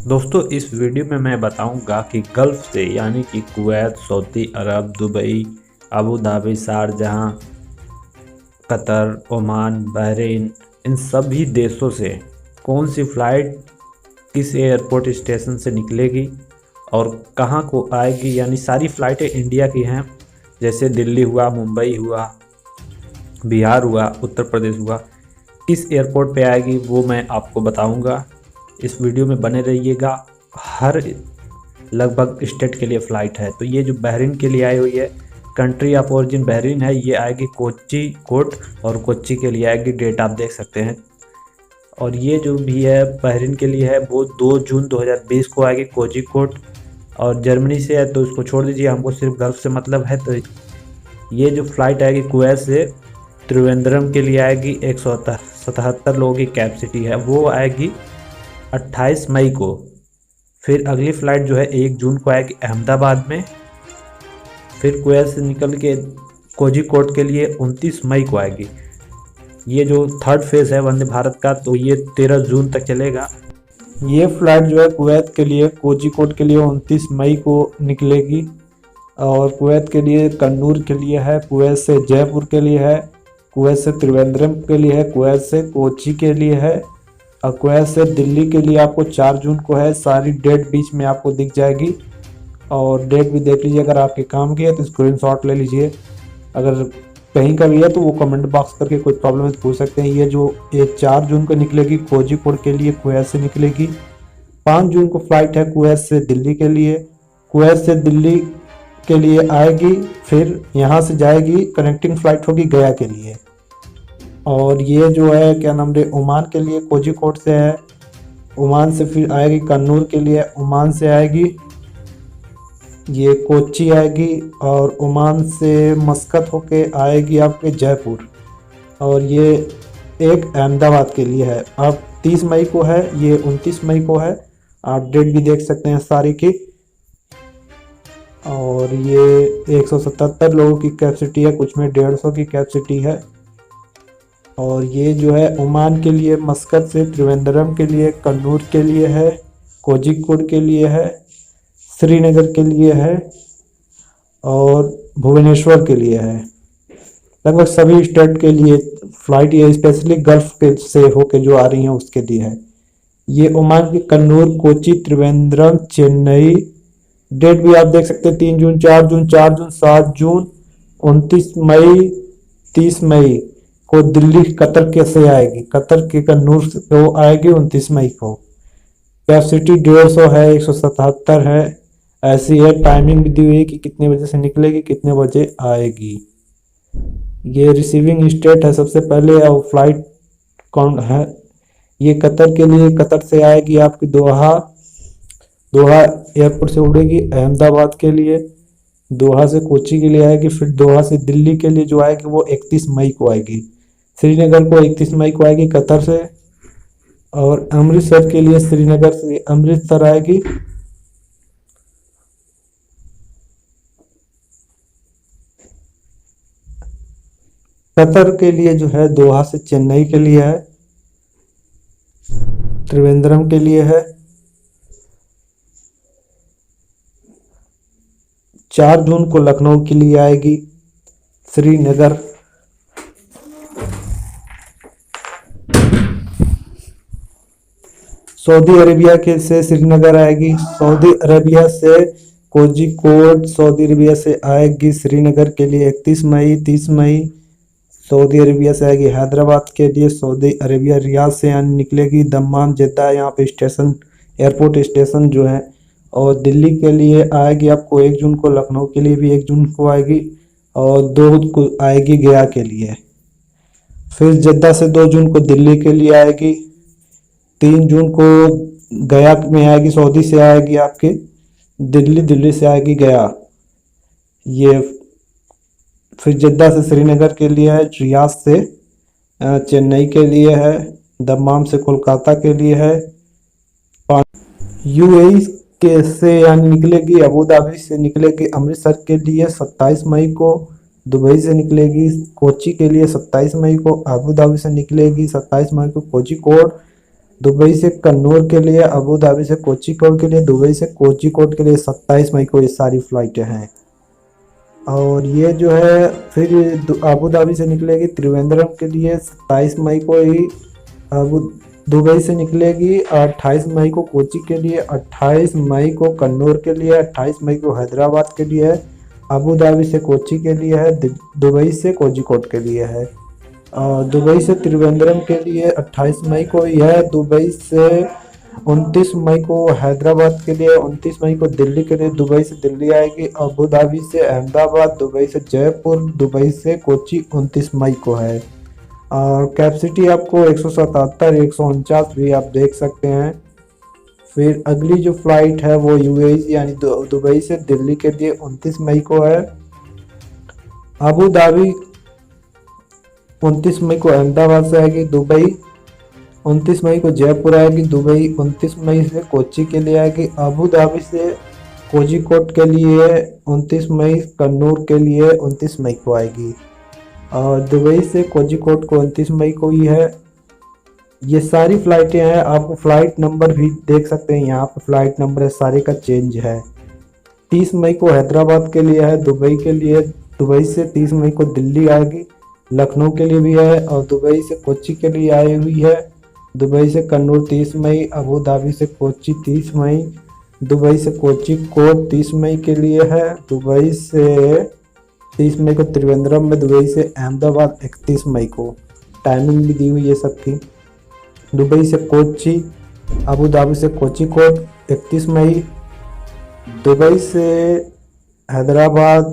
दोस्तों इस वीडियो में मैं बताऊंगा कि गल्फ़ से यानी कि Kuwait, Saudi Arab, Dubai, Abu Dhabi, Sharjah, Qatar, Oman, Bahrain, इन सभी देशों से कौन सी फ़्लाइट किस एयरपोर्ट स्टेशन से निकलेगी और कहाँ को आएगी। यानी सारी फ़्लाइटें इंडिया की हैं, जैसे दिल्ली हुआ, मुंबई हुआ, बिहार हुआ, उत्तर प्रदेश हुआ। किस एयरपोर्ट पे आएगी वो मैं आपको बताऊंगा। इस वीडियो में बने रहिएगा। हर लगभग स्टेट के लिए फ़्लाइट है। तो ये जो बहरीन के लिए आई हुई है, कंट्री ऑफ ओरिजिन बहरीन है, ये आएगी कोच्चि कोट, और कोच्चि के लिए आएगी, डेट आप देख सकते हैं। और ये जो भी है बहरीन के लिए है वो 2 जून 2020 को आएगी कोझिकोड। और जर्मनी से है तो इसको छोड़ दीजिए, हमको सिर्फ गल्फ़ से मतलब है। तो ये जो फ़्लाइट आएगी कुवैत से त्रिवेंद्रम के लिए आएगी, 177 लोगों की कैपेसिटी है, वो आएगी 28 मई को। फिर अगली फ़्लाइट जो है 1 जून को आएगी अहमदाबाद में। फिर कुवैत से निकल के कोझिकोड के लिए 29 मई को आएगी। ये जो थर्ड फेज़ है वंदे भारत का, तो ये 13 जून तक चलेगा। ये फ़्लाइट जो है कुवैत के लिए कोझिकोड के लिए 29 मई को निकलेगी। और कुवैत के लिए कन्नूर के लिए है, कुवैत से जयपुर के लिए है, कुवैत से त्रिवेंद्रम के लिए है, कुवैत से कोच्चि के लिए है, और कुवैत से दिल्ली के लिए आपको 4 जून को है। सारी डेट बीच में आपको दिख जाएगी और डेट भी देख लीजिए। अगर आपके काम की है तो स्क्रीनशॉट ले लीजिए। अगर कहीं का भी है तो वो कमेंट बॉक्स करके कोई प्रॉब्लम है तो पूछ सकते हैं। ये 4 जून को निकलेगी कोझिकोड के लिए, कुवैत से निकलेगी। 5 जून को फ्लाइट है कुवैत से दिल्ली के लिए, कुवैत से दिल्ली के लिए आएगी। फिर यहाँ से जाएगी, कनेक्टिंग फ़्लाइट होगी गया के लिए। और ये जो है क्या नाम रे, ओमान के लिए कोझिकोड से है, ओमान से फिर आएगी कन्नूर के लिए, ओमान से आएगी ये कोच्चि आएगी, और ओमान से मस्कत होके आएगी आपके जयपुर। और ये एक अहमदाबाद के लिए है। अब 30 मई को है, ये 29 मई को है। आप डेट भी देख सकते हैं सारी की। और ये 177 लोगों की कैपेसिटी है, कुछ में 150 की कैपेसिटी है। और ये जो है ओमान के लिए मस्कत से, त्रिवेंद्रम के लिए, कन्नूर के लिए है, कोझिकोड के लिए है, श्रीनगर के लिए है, और भुवनेश्वर के लिए है। लगभग सभी स्टेट के लिए फ़्लाइट ये स्पेशली गल्फ़ के से होके जो आ रही हैं उसके लिए है। ये ओमान की कन्नूर, कोच्चि, त्रिवेंद्रम, चेन्नई, डेट भी आप देख सकते हैं 3 जून, 4 जून, 4 जून, 7 जून, 29 मई, 30 मई को दिल्ली कतर के से आएगी, कतर के कन्नूर से वो आएगी 29 मई को। कैपेसिटी 150 है, 177 है, ऐसी है। टाइमिंग भी दी हुई है कि कितने बजे से निकलेगी, कितने बजे आएगी। ये रिसीविंग स्टेट है सबसे पहले, और फ्लाइट कौन है ये कतर के लिए, कतर से आएगी आपकी दोहा, दोहा एयरपोर्ट से उड़ेगी अहमदाबाद के लिए, दोहा से कोच्चि के लिए आएगी, फिर दोहा से दिल्ली के लिए जो आएगी वो 31 मई को आएगी। श्रीनगर को 31 मई को आएगी कतर से, और अमृतसर के लिए श्रीनगर से अमृतसर आएगी। कतर के लिए जो है दोहा से चेन्नई के लिए है, त्रिवेंद्रम के लिए है। 4 जून को लखनऊ के लिए आएगी, श्रीनगर। सऊदी अरेबिया के से श्रीनगर आएगी, सऊदी अरेबिया से कोझिकोड, सऊदी अरेबिया से आएगी श्रीनगर के लिए 31 मई, 30 मई। सऊदी अरेबिया से आएगी हैदराबाद के लिए, सऊदी अरेबिया रियाद से यहाँ निकलेगी, दम्माम, जेद्दा यहाँ पे स्टेशन, एयरपोर्ट स्टेशन जो है। और दिल्ली के लिए आएगी आपको 1 जून को, लखनऊ के लिए भी 1 जून को आएगी, और 2 को आएगी गया के लिए। फिर जेद्दा से 2 जून को दिल्ली के लिए आएगी, 3 जून को गया में आएगी, सऊदी से आएगी आपके दिल्ली, दिल्ली से आएगी गया। ये फिर जेद्दा से श्रीनगर के लिए है, रियाद से चेन्नई के लिए है, दम्माम से कोलकाता के लिए है। यूएई के से यानी निकलेगी, अबू धाबी से निकलेगी अमृतसर के लिए 27 मई को, दुबई से निकलेगी कोच्चि के लिए 27 मई को, अबू धाबी से निकलेगी 27 मई को कोझिकोड, दुबई से कन्नूर के लिए, अबू धाबी से कोझिकोड के लिए, दुबई से कोझिकोड के लिए 27 मई को ये सारी फ्लाइटें हैं। और ये जो है फिर अबू धाबी से निकलेगी त्रिवेंद्रम के लिए 27 मई को ही, अबू दुबई से निकलेगी 28 मई को कोची के लिए, 28 मई को कन्नूर के लिए, 28 मई को हैदराबाद के लिए है, अबू धाबी से कोची के लिए है, दुबई से कोझिकोड के लिए है। दुबई से त्रिवेंद्रम के लिए 28 मई को यह, दुबई से 29 मई को हैदराबाद के लिए, 29 मई को दिल्ली के लिए, दुबई से दिल्ली आएगी, अबू धाबी से अहमदाबाद, दुबई से जयपुर, दुबई से कोची 29 मई को है। और कैपेसिटी आपको 177, 149 भी आप देख सकते हैं। फिर अगली जो फ्लाइट है वो यूएई यानी दुबई से दिल्ली के लिए 29 मई को है। अबू धाबी 29 मई को अहमदाबाद से आएगी, दुबई 29 मई को जयपुर आएगी, दुबई 29 मई से कोची के लिए आएगी, अबू धाबी से कोझिकोड के लिए 29 मई, कन्नूर के लिए 29 मई को आएगी। और दुबई से कोझिकोड को 29 मई को ही है। ये सारी फ्लाइटें हैं। आपको फ्लाइट नंबर भी देख सकते हैं, यहाँ पर फ्लाइट नंबर है, सारे का चेंज है। 30 मई को हैदराबाद के लिए है, दुबई के लिए, दुबई से 30 मई को दिल्ली आएगी, लखनऊ के लिए भी है, और दुबई से कोची के लिए आई हुई है। दुबई से कन्नूर 30 मई, अबू धाबी से कोची 30 मई, दुबई से कोझिकोड 30 मई के लिए है, दुबई से 30 मई को त्रिवेंद्रम में, दुबई से अहमदाबाद 31 मई को। टाइमिंग भी दी हुई है सबकी। दुबई से कोची, अबू धाबी से कोझिकोड 31 मई, दुबई से हैदराबाद,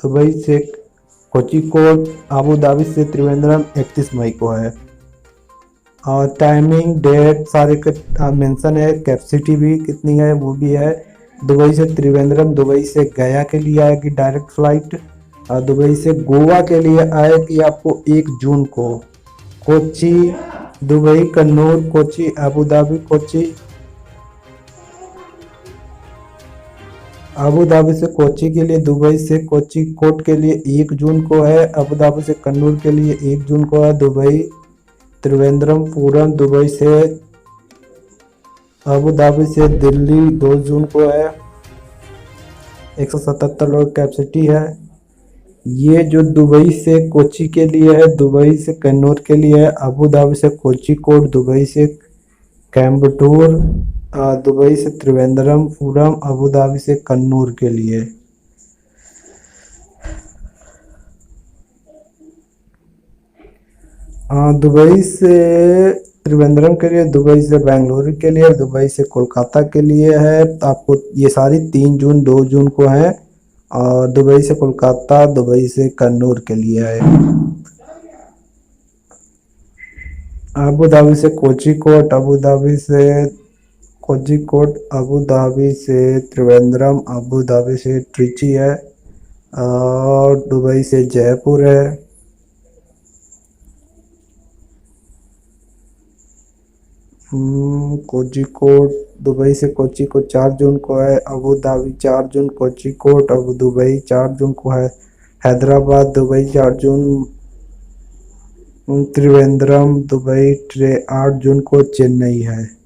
दुबई से कोझिकोड, अबू धाबी से त्रिवेंद्रम 31 मई को है। और टाइमिंग, डेट सारे का मेंशन है। कैपेसिटी भी कितनी है वो भी है। दुबई से त्रिवेंद्रम, दुबई से गया के लिए आएगी डायरेक्ट फ्लाइट, और दुबई से गोवा के लिए आएगी आपको 1 जून को। Kochi, Dubai, Kannur, Kochi, Abu Dhabi, Kochi, Abu Dhabi से कोची के लिए, दुबई से कोझिकोड के लिए 1 जून को है, अबू धाबी से कन्नूर के लिए 1 जून को है, दुबई त्रिवेंद्रमपुरम, दुबई से अबू धाबी से दिल्ली 2 जून को है। 177 लोग कैपेसिटी है। ये जो दुबई से कोची के लिए है, दुबई से कन्नूर के लिए है, अबू धाबी से कोझिकोड, दुबई से कोयम्बटूर, दुबई से त्रिवेंद्रमपुरम, अबू धाबी से कन्नूर के लिए। दुबई से त्रिवेंद्रम के लिए, दुबई से बेंगलुरु के लिए, दुबई से कोलकाता के लिए है। आपको ये सारी 3 जून 2 जून को है। और दुबई से कोलकाता, दुबई से कन्नूर के लिए है। अबू धाबी से कोझिकोड, अबू धाबी से कोझिकोड, अबू धाबी से त्रिवेंद्रम, अबू धाबी से ट्रिची है, और दुबई से जयपुर है। कोझिकोड, दुबई से कोची को 4 जून को है, अबू धाबी 4 जून, कोझिकोड, अबू दुबई 4 जून को है, हैदराबाद, दुबई 4 जून, त्रिवेंद्रम, दुबई 8 जून को चेन्नई है।